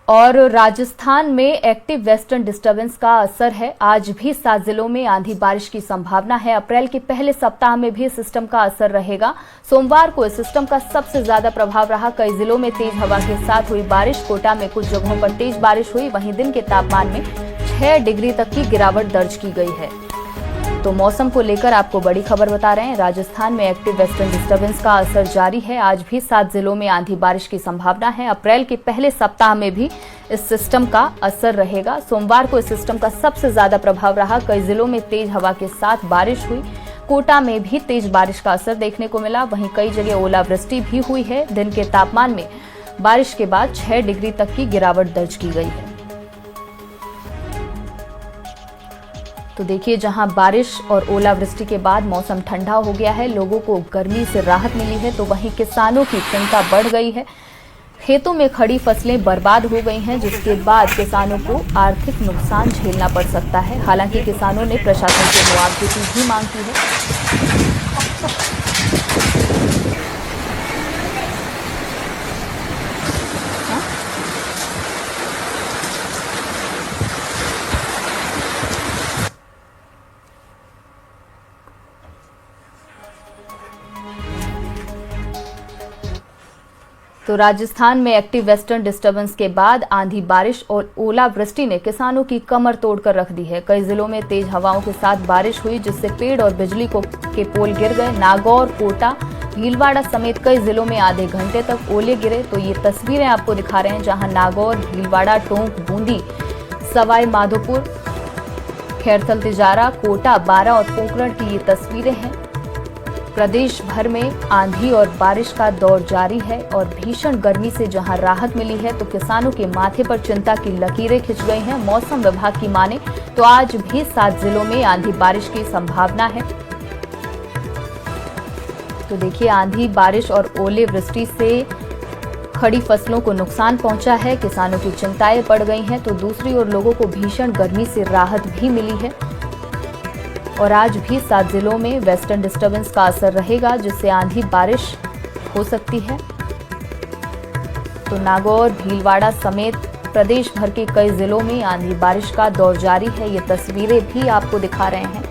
और राजस्थान में active western disturbance का असर है। आज भी 7 जिलों में आंधी बारिश की संभावना है। अप्रैल के पहले सप्ताह में भी सिस्टम का असर रहेगा। सोमवार को इस सिस्टम का सबसे ज्यादा प्रभाव रहा। कई जिलों में तेज हवा के साथ हुई बारिश। कोटा में कुछ जगहों पर तेज बारिश हुई। वहीं दिन के तापमान में 6 डिग्री तक की गिरावट दर्ज की गई है। तो मौसम को लेकर आपको बड़ी खबर बता रहे हैं। राजस्थान में एक्टिव वेस्टर्न डिस्टर्बेंस का असर जारी है। आज भी 7 जिलों में आंधी बारिश की संभावना है। अप्रैल के पहले सप्ताह में भी इस सिस्टम का असर रहेगा। सोमवार को इस सिस्टम का सबसे ज्यादा प्रभाव रहा। कई जिलों में तेज हवा के साथ बारिश हुई। कोटा में भी तेज बारिश का असर देखने को मिला। वहीं कई जगह ओलावृष्टि भी हुई है। दिन के तापमान में बारिश के बाद 6 डिग्री तक की गिरावट दर्ज की गई है। तो देखिए, जहां बारिश और ओलावृष्टि के बाद मौसम ठंडा हो गया है, लोगों को गर्मी से राहत मिली है, तो वहीं किसानों की चिंता बढ़ गई है। खेतों में खड़ी फसलें बर्बाद हो गई हैं, जिसके बाद किसानों को आर्थिक नुकसान झेलना पड़ सकता है। हालांकि किसानों ने प्रशासन से मुआवजे की भी मांग की है। तो राजस्थान में एक्टिव वेस्टर्न डिस्टर्बेंस के बाद आंधी बारिश और ओलावृष्टि ने किसानों की कमर तोड़कर रख दी है। कई जिलों में तेज हवाओं के साथ बारिश हुई, जिससे पेड़ और बिजली के पोल गिर गए। नागौर, कोटा, भीलवाड़ा समेत कई जिलों में आधे घंटे तक ओले गिरे। तो ये तस्वीरें आपको दिखा रहे हैं, जहां नागौर, भीलवाड़ा, टोंक, बूंदी, सवाई माधोपुर, खैरथल, तिजारा, कोटा, बारा और पोखरण की ये तस्वीरें हैं। प्रदेश भर में आंधी और बारिश का दौर जारी है और भीषण गर्मी से जहां राहत मिली है, तो किसानों के माथे पर चिंता की लकीरें खिंच गई हैं। मौसम विभाग की माने तो आज भी 7 जिलों में आंधी बारिश की संभावना है। तो देखिए, आंधी बारिश और ओले वृष्टि से खड़ी फसलों को नुकसान पहुंचा है। किसानों की चिंताएं बढ़ गई हैं, तो दूसरी ओर लोगों को भीषण गर्मी से राहत भी मिली है। और आज भी 7 जिलों में वेस्टर्न डिस्टर्बेंस का असर रहेगा, जिससे आंधी बारिश हो सकती है। तो नागौर, भीलवाड़ा समेत प्रदेश भर के कई जिलों में आंधी बारिश का दौर जारी है। ये तस्वीरें भी आपको दिखा रहे हैं।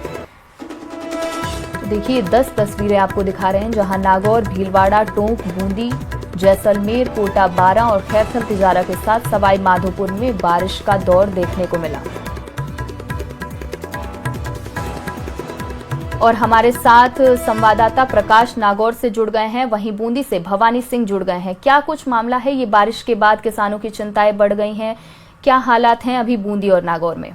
तो देखिए, 10 तस्वीरें आपको दिखा रहे हैं, जहां नागौर, भीलवाड़ा, टोंक, बूंदी, जैसलमेर, कोटा, बारा और खैरथल, तिजारा के साथ सवाई माधोपुर में बारिश का दौर देखने को मिला। और हमारे साथ संवाददाता प्रकाश नागौर से जुड़ गए हैं। वहीं बूंदी से भवानी सिंह जुड़ गए हैं। क्या कुछ मामला है? ये बारिश के बाद किसानों की चिंताएं बढ़ गई हैं। क्या हालात हैं अभी बूंदी और नागौर में?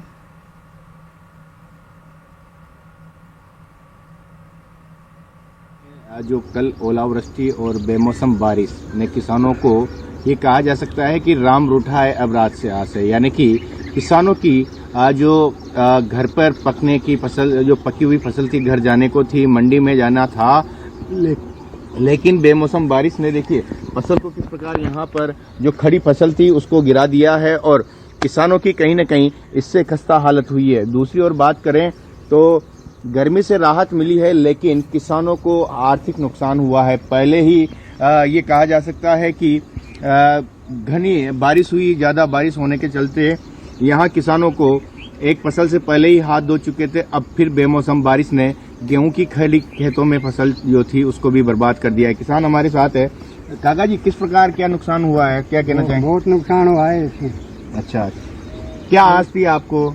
जो कल ओलावृष्टि और बेमौसम बारिश ने किसानों को ये कहा जा सकता है कि राम रूठा है अब रात से आस है। यानी कि किसानों की जो घर पर पकने की फसल, जो पकी हुई फसल थी, घर जाने को थी, मंडी में जाना था, लेकिन बेमौसम बारिश ने देखिए फसल को किस प्रकार यहाँ पर जो खड़ी फसल थी उसको गिरा दिया है और किसानों की कहीं न कहीं इससे खस्ता हालत हुई है। दूसरी ओर बात करें तो गर्मी से राहत मिली है, लेकिन किसानों को आर्थिक नुकसान हुआ है। पहले ही ये कहा जा सकता है कि घनी बारिश हुई, ज़्यादा बारिश होने के चलते यहाँ किसानों को एक फसल से पहले ही हाथ धो चुके थे। अब फिर बेमौसम बारिश ने गेहूं की खड़ी खेतों में फसल जो थी उसको भी बर्बाद कर दिया है। किसान हमारे साथ है। काका जी, किस प्रकार क्या नुकसान हुआ है, क्या कहना चाहेंगे? बहुत नुकसान हुआ है इसमें। अच्छा, क्या आस थी आपको?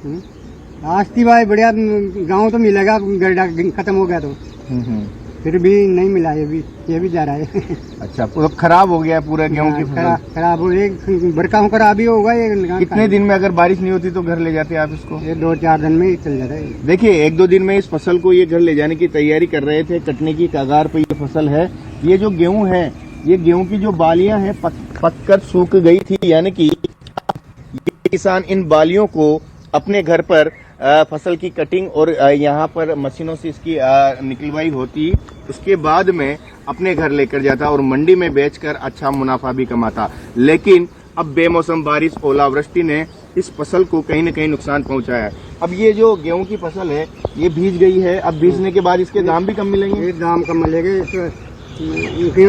आज थी भाई, बढ़िया गाँव तो मिलेगा, गड्ढा खत्म हो गया तो फिर भी नहीं मिला। ये भी जा रहा है। अच्छा, तो खराब हो गया पूरा गेहूं की फसल? खराब हो, एक बरका खराब ही होगा। कितने दिन में अगर बारिश नहीं होती तो घर ले जाते आप इसको? ये 2-4 दिन में ही चल जाता है। देखिए, 1-2 दिन में इस फसल को ये घर ले जाने की तैयारी कर रहे थे। कटने की कगार पर ये फसल है। ये जो गेहूं है, ये गेहूं की जो बालियां हैं पककर सूख गई थी। यानी कि ये किसान इन बालियों को अपने घर पर फसल की कटिंग और यहाँ पर मशीनों से इसकी निकलवाई होती, उसके बाद में अपने घर लेकर जाता और मंडी में बेचकर अच्छा मुनाफा भी कमाता। लेकिन अब बेमौसम बारिश, ओलावृष्टि ने इस फसल को कहीं न कहीं नुकसान पहुंचाया है। अब ये जो गेहूं की फसल है ये भीज गई है। अब भीजने के बाद इसके दाम भी कम मिलेंगे? दाम कम मिलेंगे,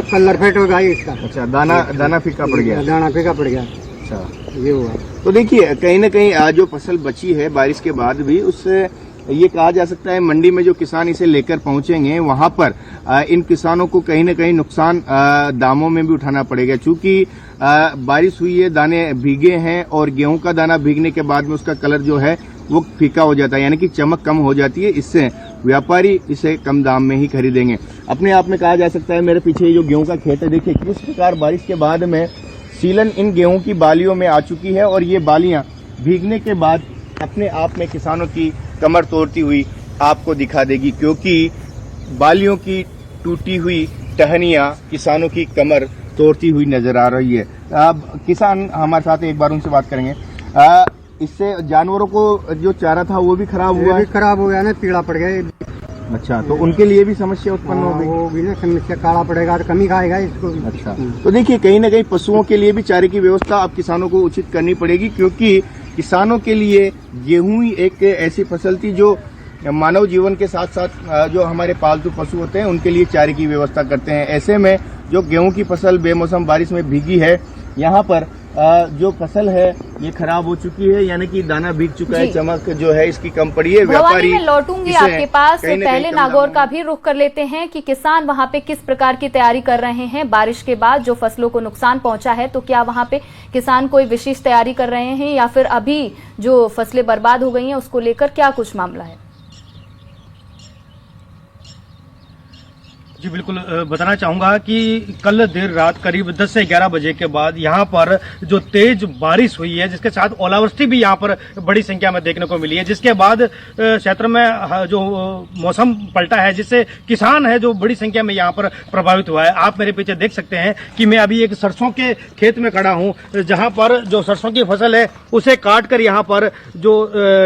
कलर फेट होगा इसका। अच्छा, दाना फीका पड़ गया? दाना फीका पड़ गया। अच्छा। ये हुआ। तो देखिए कहीं ना कहीं जो फसल बची है बारिश के बाद भी, उससे ये कहा जा सकता है मंडी में जो किसान इसे लेकर पहुंचेंगे वहां पर इन किसानों को कहीं ना कहीं नुकसान दामों में भी उठाना पड़ेगा, क्योंकि बारिश हुई है, दाने भीगे हैं और गेहूं का दाना भीगने के बाद में उसका कलर जो है वो फीका हो जाता है, यानी कि चमक कम हो जाती है। इससे व्यापारी इसे कम दाम में ही खरीदेंगे। अपने आप में कहा जा सकता है, मेरे पीछे जो गेहूं का खेत है, देखिए किस प्रकार बारिश के बाद में सीलन इन गेहूं की बालियों में आ चुकी है और ये बालियां भीगने के बाद अपने आप में किसानों की कमर तोड़ती हुई आपको दिखा देगी, क्योंकि बालियों की टूटी हुई टहनियां किसानों की कमर तोड़ती हुई नजर आ रही है। अब किसान हमारे साथ, एक बार उनसे बात करेंगे। इससे जानवरों को जो चारा था वो भी खराब हुआ है? खराब हो गया ना, पीड़ा पड़ गए। अच्छा, तो उनके लिए भी समस्या उत्पन्न हो गई? वो भी ना समस्या, काला पड़ेगा तो कमी खाएगा इसको। अच्छा, तो देखिए कहीं ना कहीं पशुओं के लिए भी चारे की व्यवस्था अब किसानों को उचित करनी पड़ेगी, क्योंकि किसानों के लिए गेहूं ही एक ऐसी फसल थी जो मानव जीवन के साथ साथ जो हमारे पालतू पशु होते हैं उनके लिए चारे की व्यवस्था करते हैं। ऐसे में जो गेहूं की फसल बेमौसम बारिश में भीगी है, यहाँ पर जो फसल है ये खराब हो चुकी है, यानी कि दाना भीग चुका है, चमक जो है इसकी कम पड़ी है। व्यापारी, मैं लौटूंगी आपके पास, पहले नागौर का भी रुख कर लेते हैं कि किसान वहां पे किस प्रकार की तैयारी कर रहे हैं बारिश के बाद जो फसलों को नुकसान पहुंचा है। तो क्या वहां पे किसान कोई विशेष तैयारी कर रहे हैं या फिर अभी जो फसलें बर्बाद हो गई हैं उसको लेकर क्या कुछ मामला है? जी बिल्कुल, बताना चाहूंगा कि कल देर रात करीब 10 से 11 बजे के बाद यहाँ पर जो तेज बारिश हुई है, जिसके साथ ओलावृष्टि भी यहाँ पर बड़ी संख्या में देखने को मिली है, जिसके बाद क्षेत्र में जो मौसम पलटा है, जिससे किसान है जो बड़ी संख्या में यहाँ पर प्रभावित हुआ है। आप मेरे पीछे देख सकते हैं कि मैं अभी एक सरसों के खेत में खड़ा हूँ, जहाँ पर जो सरसों की फसल है उसे काट कर यहाँ पर जो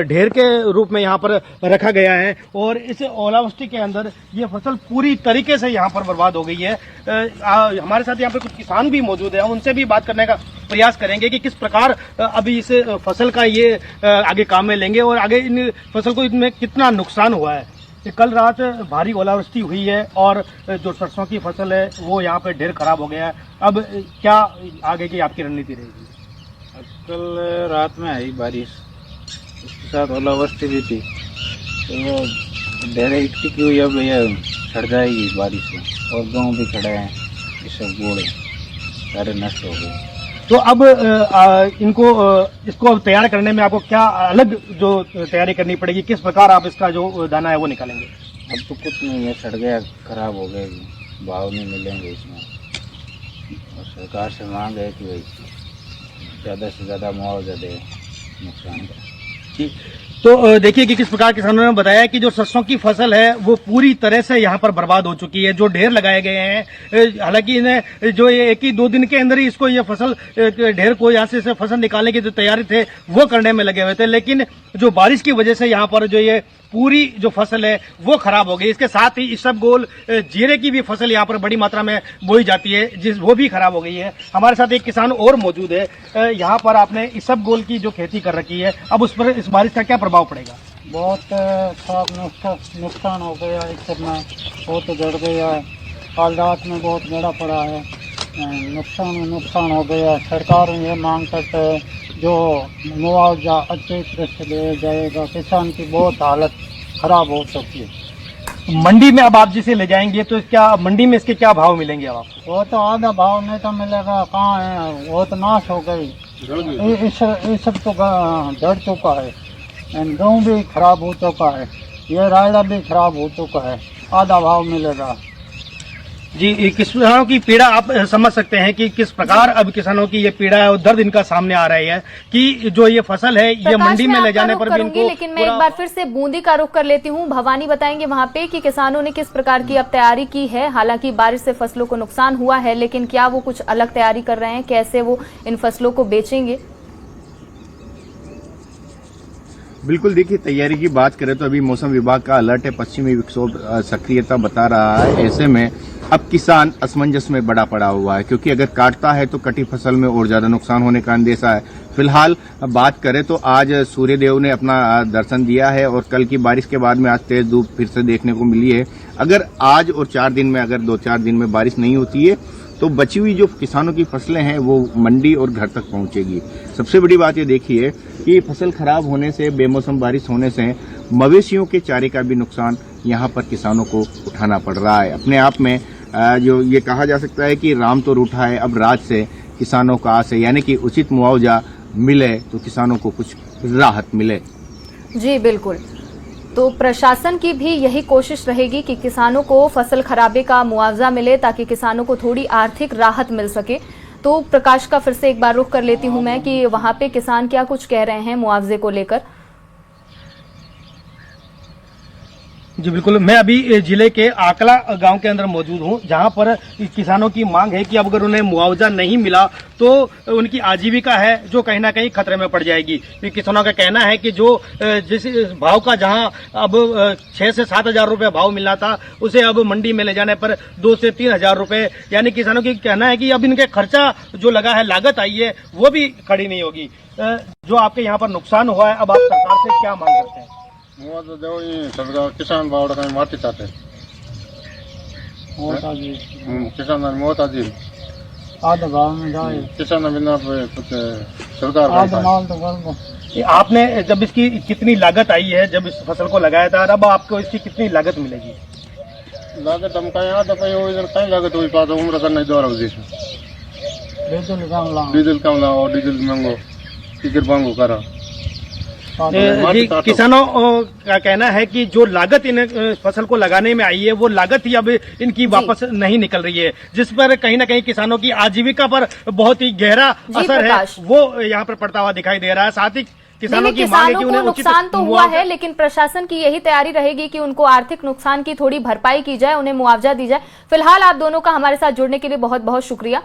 ढेर के रूप में यहाँ पर रखा गया है और इस ओलावृष्टि के अंदर ये फसल पूरी तरीके से यहाँ पर बर्बाद हो गई है। हमारे साथ यहाँ पर कुछ किसान भी मौजूद हैं, उनसे भी बात करने का प्रयास करेंगे कि किस प्रकार अभी इस फसल का ये आगे काम में लेंगे और आगे इन फसल को इनमें कितना नुकसान हुआ है। कल रात भारी ओलावृष्टि हुई है और जो सरसों की फसल है वो यहाँ पे ढेर खराब हो गया है। अब क्या आगे की आपकी रणनीति रहेगी? कल रात में आई बारिश, उसके साथ ओलावृष्टि भी थी, तो ढेर टिकी हुई, अब ये सड़ जाएगी बारिश से और गाँव भी खड़े हैं, ये सब गोड़े सारे नष्ट हो गए। तो अब इसको तैयार करने में आपको क्या अलग जो तैयारी करनी पड़ेगी, किस प्रकार आप इसका जो दाना है वो निकालेंगे? अब तो कुछ नहीं है, सड़ गया, खराब हो गए, भाव नहीं मिलेंगे इसमें और सरकार से मांग है कि भाई ज़्यादा से ज़्यादा मुआवजा दे नुकसान का। तो देखिए कि किस प्रकार किसानों ने बताया कि जो सरसों की फसल है वो पूरी तरह से यहाँ पर बर्बाद हो चुकी है। जो ढेर लगाए गए हैं, हालांकि इन्हें जो ये 1 ही 2 दिन के अंदर ही इसको ये फसल ढेर को यहाँ से फसल निकालने की जो तैयारी थे वो करने में लगे हुए थे, लेकिन जो बारिश की वजह से यहाँ पर जो ये पूरी जो फसल है वो खराब हो गई। इसके साथ ही इसबगोल जीरे की भी फसल यहाँ पर बड़ी मात्रा में बोई जाती है, वो भी खराब हो गई है। हमारे साथ एक किसान और मौजूद है। यहाँ पर आपने इसबगोल की जो खेती कर रखी है, अब उस पर इस बारिश का क्या प्रभाव पड़ेगा? बहुत नुकसान हो गया, इस सब में बहुत जड़ गया है। कल रात में बहुत गड़ा पड़ा है, नुकसान हो गया। सरकार ये मांग करते हैं जो मुआवजा अच्छे तरह से दिया जाएगा। किसान की बहुत हालत खराब हो सकती है। मंडी में अब आप जिसे ले जाएंगे तो क्या मंडी में इसके क्या भाव मिलेंगे? अब आपको वो तो आधा भाव नहीं तो मिलेगा, कहाँ है, वो तो नाश हो गई। इस सब तो जड़ चुका है, गेहूँ भी खराब हो चुका है, ये रायड़ा भी खराब हो चुका है, आधा भाव मिलेगा। जी, किसानों की पीड़ा आप समझ सकते हैं कि किस प्रकार अब किसानों की ये पीड़ा है और दर्द इनका सामने आ रही है कि जो ये फसल है ये मंडी में ले जाने पर भी इनको। लेकिन मैं एक बार फिर से बूंदी का रुख कर लेती हूँ। भवानी बताएंगे वहां पे कि किसानों ने किस प्रकार की अब तैयारी की है। हालांकि बारिश से फसलों को नुकसान हुआ है, लेकिन क्या वो कुछ अलग तैयारी कर रहे हैं, कैसे वो इन फसलों को बेचेंगे? बिल्कुल, देखिए तैयारी की बात करें तो अभी मौसम विभाग का अलर्ट है, पश्चिमी विक्षोभ सक्रियता बता रहा है। ऐसे में अब किसान असमंजस में बड़ा पड़ा हुआ है, क्योंकि अगर काटता है तो कटी फसल में और ज्यादा नुकसान होने का अंदेशा है। फिलहाल बात करें तो आज सूर्यदेव ने अपना दर्शन दिया है और कल की बारिश के बाद में आज तेज धूप फिर से देखने को मिली है। अगर आज और 4 दिन में, अगर 2-4 दिन में बारिश नहीं होती है तो बची हुई जो किसानों की फसलें हैं वो मंडी और घर तक पहुंचेगी। सबसे बड़ी बात ये देखिए कि फसल खराब होने से, बेमौसम बारिश होने से मवेशियों के चारे का भी नुकसान यहाँ पर किसानों को उठाना पड़ रहा है। अपने आप में जो ये कहा जा सकता है कि राम तो रूठा है अब राज से, किसानों का आस है, यानी कि उचित मुआवजा मिले तो किसानों को कुछ राहत मिले। जी बिल्कुल, तो प्रशासन की भी यही कोशिश रहेगी कि किसानों को फसल खराबे का मुआवजा मिले ताकि किसानों को थोड़ी आर्थिक राहत मिल सके। तो प्रकाश का फिर से एक बार रुख कर लेती हूं मैं कि वहां पे किसान क्या कुछ कह रहे हैं मुआवजे को लेकर। जी बिल्कुल, मैं अभी जिले के आकला गांव के अंदर मौजूद हूं, जहां पर किसानों की मांग है कि अब अगर उन्हें मुआवजा नहीं मिला तो उनकी आजीविका है जो कहीं ना कहीं खतरे में पड़ जाएगी। किसानों का कहना है कि जो जिस भाव का जहां अब 6 से 7 हजार रुपए भाव मिलना था उसे अब मंडी में ले जाने पर 2 से 3 हजार रुपए, यानी किसानों की कहना है कि अब इनके खर्चा जो लगा है, लागत आई है, वो भी खड़ी नहीं होगी। जो आपके यहाँ पर नुकसान हुआ है, अब आप सरकार से क्या मांग करते हैं? मुआवजा दो, ये सरकार किसान भाव का मारती चाहते किसान मोहताजी आधा भाव में जाए, किसान बिना कुछ सरकार आधा माल तो कर दो। ये आपने जब इसकी कितनी लागत आई है, जब इस फसल को लगाया था, अब आपको इसकी कितनी लागत मिलेगी? लागत हम कहीं आधा पे हो, इधर कहीं लागत हुई पास उम्र करने द्वारा डीजल कम लाओ, डीजल महंगो, टिकट महंगो करा। किसानों का कहना है कि जो लागत इन फसल को लगाने में आई है वो लागत ही अब इनकी वापस नहीं निकल रही है, जिस पर कहीं ना कहीं किसानों की आजीविका पर बहुत ही गहरा असर है, वो यहाँ पर पड़ता हुआ दिखाई दे रहा है। साथ ही किसानों की मांग है कि उन्हें नुकसान तो हुआ है, लेकिन प्रशासन की यही तैयारी रहेगी कि उनको आर्थिक नुकसान की थोड़ी भरपाई की जाए, उन्हें मुआवजा दी जाए। फिलहाल आप दोनों का हमारे साथ जुड़ने के लिए बहुत बहुत शुक्रिया।